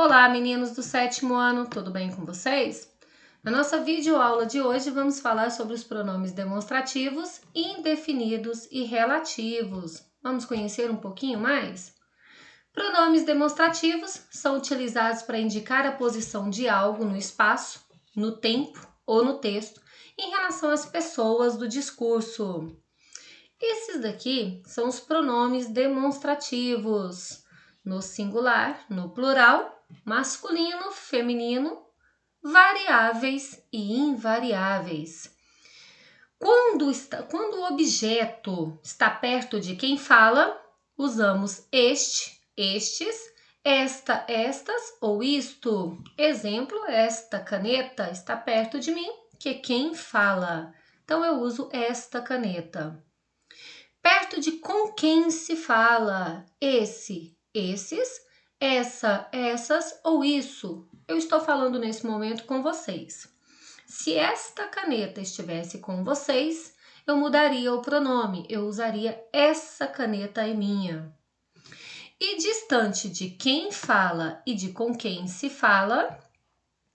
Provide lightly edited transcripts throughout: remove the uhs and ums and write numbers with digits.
Olá, meninos do 7º ano, tudo bem com vocês? Na nossa videoaula de hoje vamos falar sobre os pronomes demonstrativos, indefinidos e relativos. Vamos conhecer um pouquinho mais? Pronomes demonstrativos são utilizados para indicar a posição de algo no espaço, no tempo ou no texto em relação às pessoas do discurso. Esses daqui são os pronomes demonstrativos, no singular, no plural, masculino, feminino, variáveis e invariáveis. Quando o objeto está perto de quem fala, usamos este, estes, esta, estas ou isto. Exemplo, esta caneta está perto de mim, que é quem fala. Então, eu uso esta caneta. Perto de com quem se fala, esse, esses, essa, essas ou isso. Eu estou falando nesse momento com vocês. Se esta caneta estivesse com vocês, eu mudaria o pronome, eu usaria essa caneta é minha. E distante de quem fala e de com quem se fala,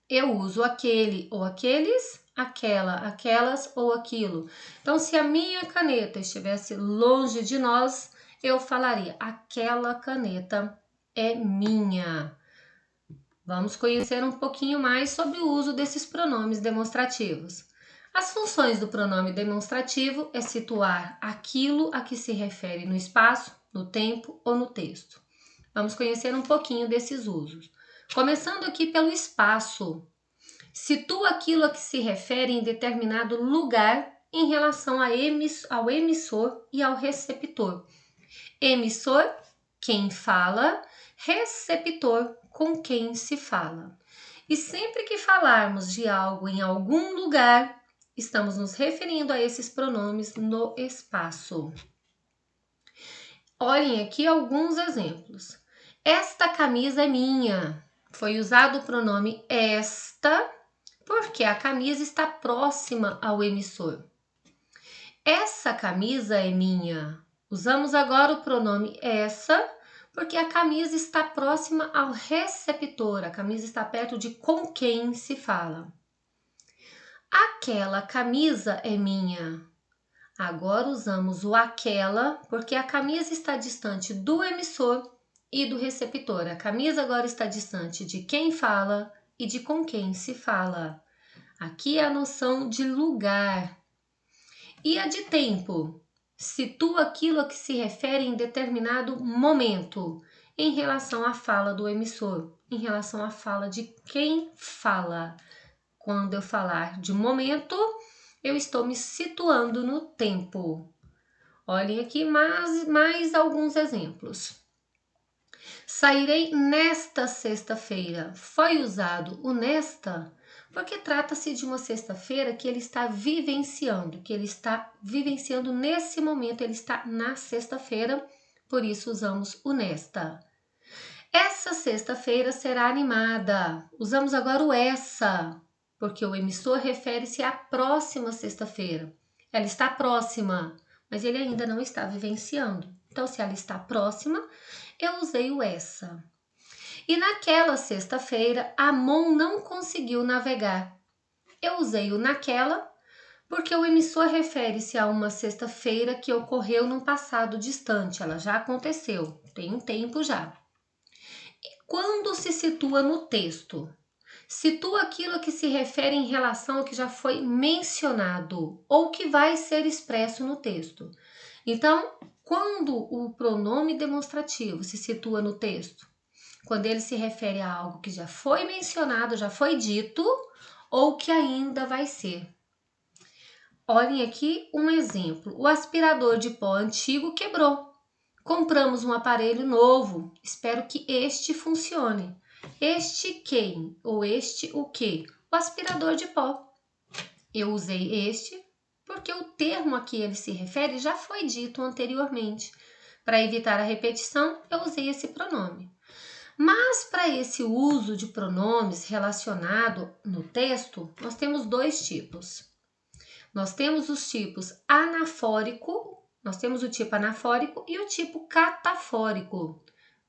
eu uso aquele ou aqueles, aquela, aquelas ou aquilo. Então, se a minha caneta estivesse longe de nós, eu falaria, aquela caneta é minha. Vamos conhecer um pouquinho mais sobre o uso desses pronomes demonstrativos. As funções do pronome demonstrativo é situar aquilo a que se refere no espaço, no tempo ou no texto. Vamos conhecer um pouquinho desses usos. Começando aqui pelo espaço. Situa aquilo a que se refere em determinado lugar em relação ao emissor e ao receptor. Emissor, quem fala, receptor, com quem se fala. E sempre que falarmos de algo em algum lugar, estamos nos referindo a esses pronomes no espaço. Olhem aqui alguns exemplos. Esta camisa é minha. Foi usado o pronome esta, porque a camisa está próxima ao emissor. Essa camisa é minha. Usamos agora o pronome essa, porque a camisa está próxima ao receptor. A camisa está perto de com quem se fala. Aquela camisa é minha. Agora usamos o aquela, porque a camisa está distante do emissor e do receptor. A camisa agora está distante de quem fala e de com quem se fala. Aqui é a noção de lugar. E a de tempo? Situa aquilo a que se refere em determinado momento, em relação à fala do emissor, em relação à fala de quem fala. Quando eu falar de momento, eu estou me situando no tempo. Olhem aqui mais alguns exemplos. Sairei nesta sexta-feira. Foi usado o nesta porque trata-se de uma sexta-feira que ele está vivenciando, nesse momento, ele está na sexta-feira, por isso usamos o nesta. Essa sexta-feira será animada. Usamos agora o essa, porque o emissor refere-se à próxima sexta-feira. Ela está próxima, mas ele ainda não está vivenciando. Então, se ela está próxima, eu usei o essa. E naquela sexta-feira, Amon não conseguiu navegar. Eu usei o naquela, porque o emissor refere-se a uma sexta-feira que ocorreu num passado distante. Ela já aconteceu, tem um tempo já. E quando se situa no texto? Situa aquilo a que se refere em relação ao que já foi mencionado ou que vai ser expresso no texto. Então, quando o pronome demonstrativo se situa no texto? Quando ele se refere a algo que já foi mencionado, já foi dito ou que ainda vai ser. Olhem aqui um exemplo. O aspirador de pó antigo quebrou. Compramos um aparelho novo. Espero que este funcione. Este quem ou este o que? O aspirador de pó. Eu usei este porque o termo a que ele se refere já foi dito anteriormente. Para evitar a repetição, eu usei esse pronome. Mas para esse uso de pronomes relacionado no texto, nós temos dois tipos. Nós temos os tipos anafórico, nós temos o tipo anafórico e o tipo catafórico.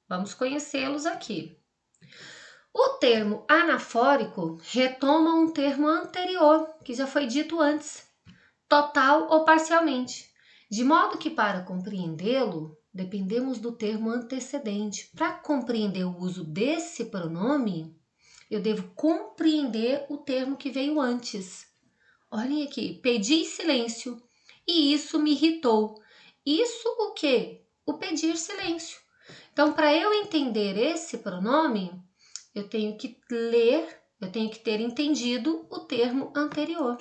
Vamos conhecê-los aqui. O termo anafórico retoma um termo anterior, que já foi dito antes, total ou parcialmente, de modo que para compreendê-lo, dependemos do termo antecedente. Para compreender o uso desse pronome, eu devo compreender o termo que veio antes. Olhem aqui, pedi silêncio e isso me irritou. Isso o quê? O pedir silêncio. Então, para eu entender esse pronome, eu tenho que ler, eu tenho que ter entendido o termo anterior.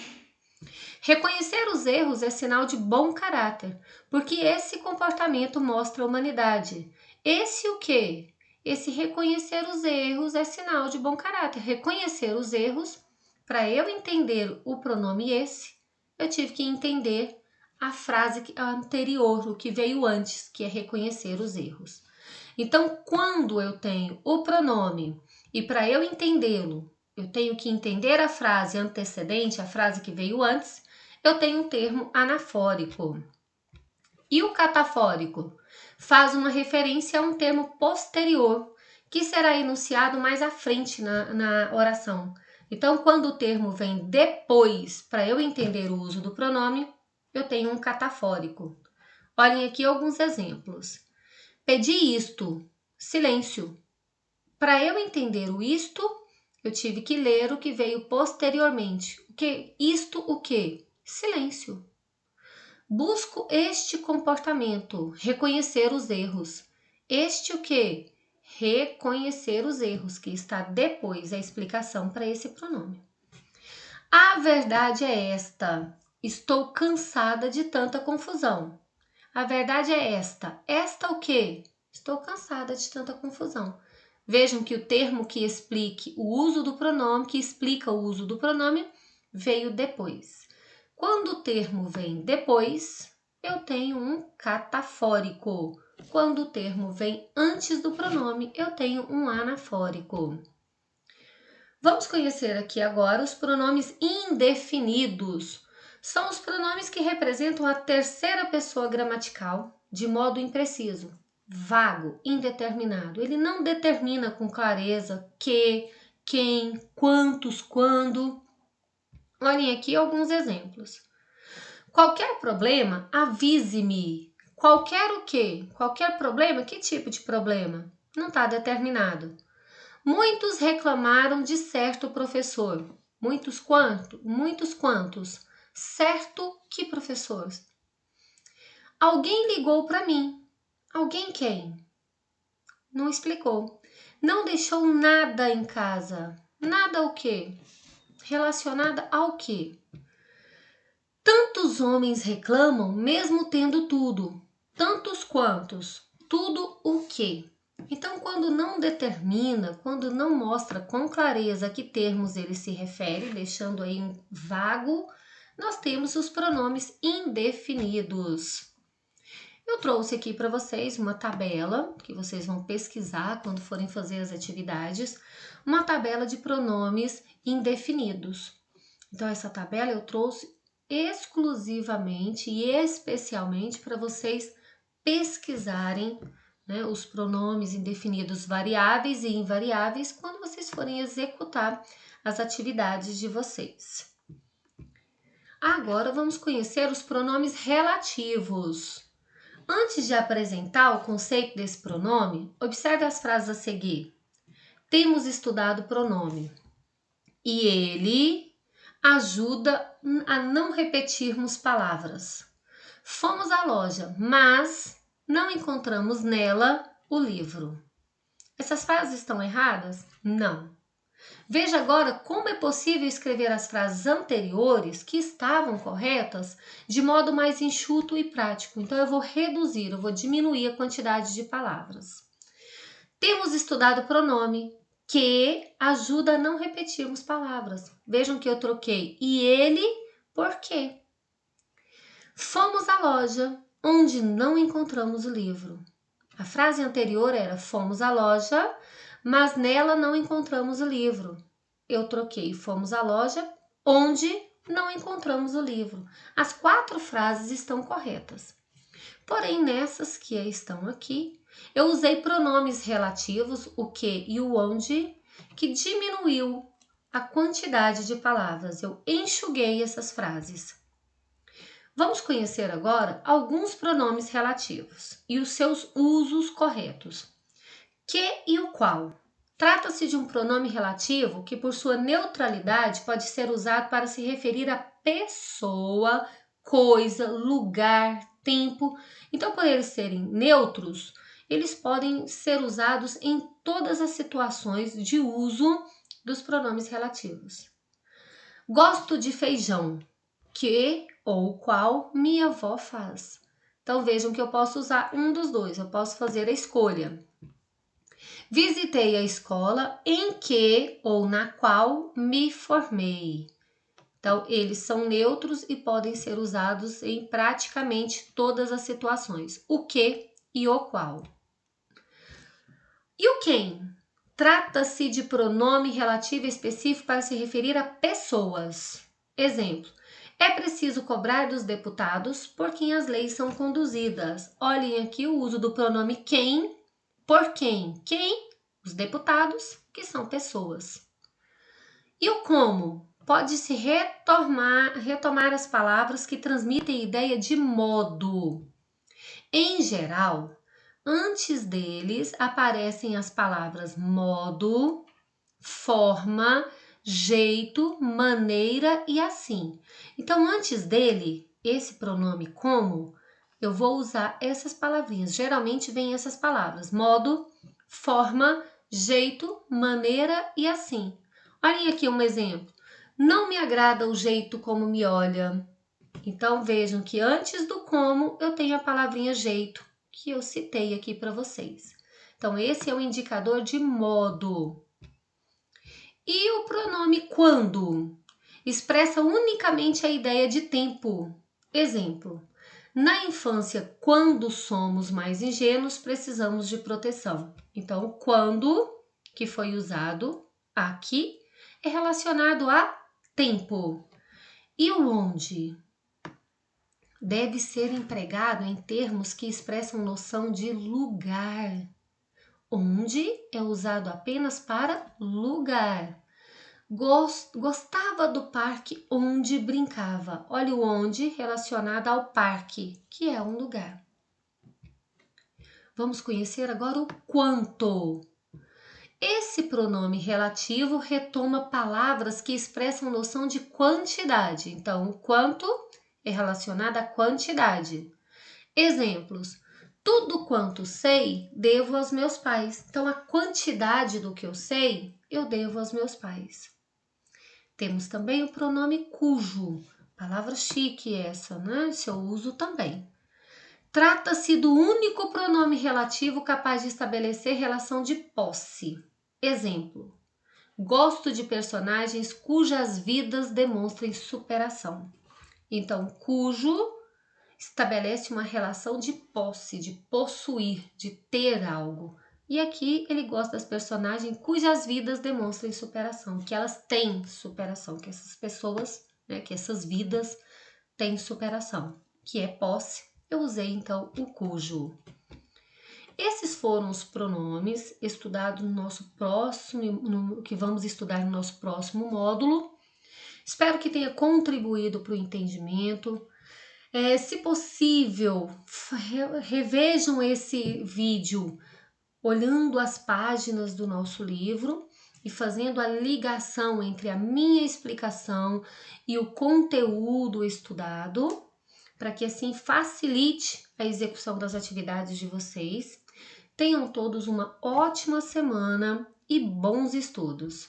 Reconhecer os erros é sinal de bom caráter, porque esse comportamento mostra a humanidade. Esse o quê? Esse reconhecer os erros é sinal de bom caráter. Reconhecer os erros, para eu entender o pronome esse, eu tive que entender a frase anterior, o que veio antes, que é reconhecer os erros. Então, quando eu tenho o pronome e para eu entendê-lo, eu tenho que entender a frase antecedente, a frase que veio antes, eu tenho um termo anafórico. E o catafórico faz uma referência a um termo posterior, que será enunciado mais à frente na oração. Então, quando o termo vem depois, para eu entender o uso do pronome, eu tenho um catafórico. Olhem aqui alguns exemplos. Pedi isto, silêncio. Para eu entender o isto, eu tive que ler o que veio posteriormente. Isto o quê? Silêncio. Busco este comportamento, reconhecer os erros. Este o quê? Reconhecer os erros, que está depois a explicação para esse pronome. A verdade é esta. Estou cansada de tanta confusão. A verdade é esta. Esta o quê? Estou cansada de tanta confusão. Vejam que o termo que explique o uso do pronome, que explica o uso do pronome, veio depois. Quando o termo vem depois, eu tenho um catafórico. Quando o termo vem antes do pronome, eu tenho um anafórico. Vamos conhecer aqui agora os pronomes indefinidos. São os pronomes que representam a terceira pessoa gramatical de modo impreciso, vago, indeterminado. Ele não determina com clareza que, quem, quantos, quando. Olhem aqui alguns exemplos. Qualquer problema, avise-me. Qualquer o quê? Qualquer problema? Que tipo de problema? Não está determinado. Muitos reclamaram de certo professor. Muitos quanto? Muitos quantos? Certo que professor? Alguém ligou para mim. Alguém quem? Não explicou. Não deixou nada em casa. Nada o quê? Relacionada ao quê? Tantos homens reclamam, mesmo tendo tudo. Tantos quantos? Tudo o quê? Então, quando não determina, quando não mostra com clareza a que termos ele se refere, deixando aí um vago, nós temos os pronomes indefinidos. Eu trouxe aqui para vocês uma tabela, que vocês vão pesquisar quando forem fazer as atividades, uma tabela de pronomes indefinidos. Então, essa tabela eu trouxe exclusivamente e especialmente para vocês pesquisarem, né, os pronomes indefinidos variáveis e invariáveis quando vocês forem executar as atividades de vocês. Agora vamos conhecer os pronomes relativos. Antes de apresentar o conceito desse pronome, observe as frases a seguir. Temos estudado o pronome e ele ajuda a não repetirmos palavras. Fomos à loja, mas não encontramos nela o livro. Essas frases estão erradas? Não. Veja agora como é possível escrever as frases anteriores que estavam corretas de modo mais enxuto e prático. Então, eu vou reduzir, eu vou diminuir a quantidade de palavras. Temos estudado o pronome que ajuda a não repetirmos palavras. Vejam que eu troquei e ele por quê. Fomos à loja, onde não encontramos o livro. A frase anterior era fomos à loja, mas nela não encontramos o livro. Eu troquei fomos à loja, onde não encontramos o livro. As 4 frases estão corretas. Porém, nessas que estão aqui, eu usei pronomes relativos, o que e o onde, que diminuiu a quantidade de palavras. Eu enxuguei essas frases. Vamos conhecer agora alguns pronomes relativos e os seus usos corretos. Que e o qual. Trata-se de um pronome relativo que, por sua neutralidade, pode ser usado para se referir a pessoa, coisa, lugar, tempo. Então, por eles serem neutros, eles podem ser usados em todas as situações de uso dos pronomes relativos. Gosto de feijão, que ou qual minha avó faz. Então, vejam que eu posso usar um dos dois, eu posso fazer a escolha. Visitei a escola em que ou na qual me formei. Então, eles são neutros e podem ser usados em praticamente todas as situações. O que e o qual. E o quem? Trata-se de pronome relativo específico para se referir a pessoas. Exemplo. É preciso cobrar dos deputados por quem as leis são conduzidas. Olhem aqui o uso do pronome quem, por quem. Quem? Os deputados, que são pessoas. E o como? Pode-se retomar as palavras que transmitem ideia de modo. Em geral, antes deles aparecem as palavras modo, forma, jeito, maneira e assim. Então, antes dele, esse pronome como, eu vou usar essas palavrinhas. Geralmente vem essas palavras: modo, forma, jeito, maneira e assim. Olhem aqui um exemplo. Não me agrada o jeito como me olha. Então, vejam que antes do como, eu tenho a palavrinha jeito, que eu citei aqui para vocês. Então, esse é o indicador de modo. E o pronome quando? Expressa unicamente a ideia de tempo. Exemplo. Na infância, quando somos mais ingênuos, precisamos de proteção. Então, quando, que foi usado aqui, é relacionado a tempo. E o onde? Deve ser empregado em termos que expressam noção de lugar. Onde é usado apenas para lugar. Gostava do parque onde brincava. Olha o onde relacionado ao parque, que é um lugar. Vamos conhecer agora o quanto. Esse pronome relativo retoma palavras que expressam noção de quantidade. Então, o quanto é relacionado à quantidade. Exemplos. Tudo quanto sei, devo aos meus pais. Então, a quantidade do que eu sei, eu devo aos meus pais. Temos também o pronome cujo. Palavra chique essa, né? Esse eu uso também. Trata-se do único pronome relativo capaz de estabelecer relação de posse. Exemplo. Gosto de personagens cujas vidas demonstrem superação. Então, cujo estabelece uma relação de posse, de possuir, de ter algo. E aqui ele gosta das personagens cujas vidas demonstrem superação, que elas têm superação, que essas pessoas, né, que essas vidas têm superação, que é posse. Eu usei então o cujo. Esses foram os pronomes estudados no nosso próximo, que vamos estudar no nosso próximo módulo. Espero que tenha contribuído para o entendimento. Se possível, revejam esse vídeo olhando as páginas do nosso livro e fazendo a ligação entre a minha explicação e o conteúdo estudado, para que assim facilite a execução das atividades de vocês. Tenham todos uma ótima semana e bons estudos!